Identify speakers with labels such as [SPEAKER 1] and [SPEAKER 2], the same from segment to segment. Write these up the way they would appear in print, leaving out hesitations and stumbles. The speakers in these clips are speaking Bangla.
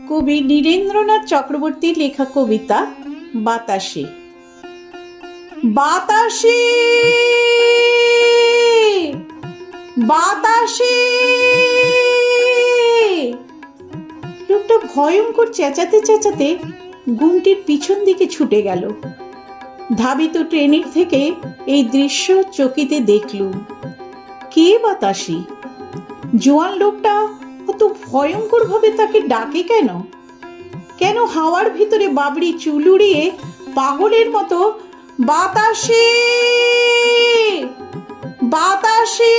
[SPEAKER 1] কবি নীরেন্দ্রনাথ চক্রবর্তীর লেখা কবিতা বাতাসে। বাতাসে বাতাসে লোকটা ভয়ঙ্কর চেঁচাতে চেঁচাতে ঘুমটির পিছন দিকে ছুটে গেল। ধাবিত ট্রেনের থেকে এই দৃশ্য চকিতে দেখলুম। কে বাতাসি? জোয়ান লোকটা অত ভয়ঙ্কর ভাবে তাকে ডাকে কেন? কেন হাওয়ার ভিতরে বাবরি চুল উড়িয়ে পাগলের মতো বাতাসে বাতাসে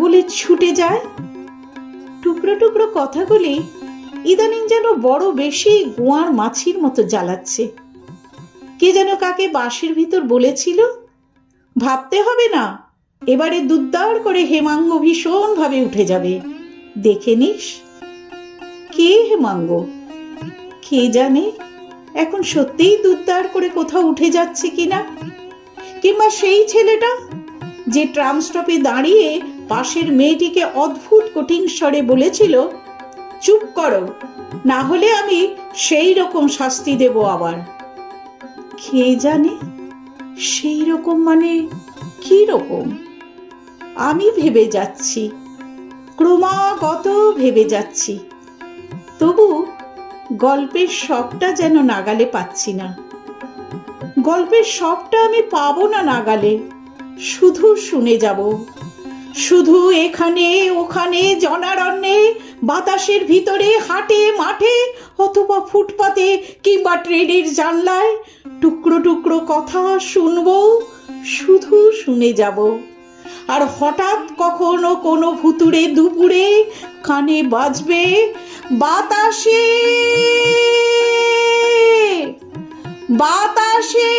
[SPEAKER 1] বলে ছুটে যায়? টুকরো টুকরো কথাগুলি ইদানিং যেন বড় বেশি গোয়ার মাছির মতো জ্বালাচ্ছে। কে যেন কাকে বাঁশের ভিতর বলেছিল, ভাবতে হবে না, এবারে দুদ্দার করে হেমাঙ্গ ভীষণ ভাবে উঠে যাবে, দেখে নিস। কে হেমাঙ্গ? কে জানে এখন সত্যিই দুদ্দার করে কোথাও উঠে যাচ্ছে কিনা। কিংবা সেই ছেলেটা যে ট্রাম স্টপে দাঁড়িয়ে পাশের মেয়েটিকে অদ্ভুত কঠিন স্বরে বলেছিল, চুপ করো, না হলে আমি সেই রকম শাস্তি দেব আবার। কে জানে সেই রকম মানে কি রকম? আমি ভেবে যাচ্ছি, ক্রমাগত ভেবে যাচ্ছি, তবু গল্পের সবটা যেন নাগালে পাচ্ছি না। গল্পের সবটা আমি পাবো না নাগালে, শুধু শুনে যাব। শুধু এখানে ওখানে জনারণ্যে, বাতাসের ভিতরে, হাটে মাঠে, অথবা ফুটপাতে কিংবা ট্রেনের জানলায় টুকরো টুকরো কথা শুনবো, শুধু শুনে যাব। আর হঠাৎ কখনো কোনো ভুতুড়ে দুপুরে কানে বাজবে বাতাসে বাতাসে।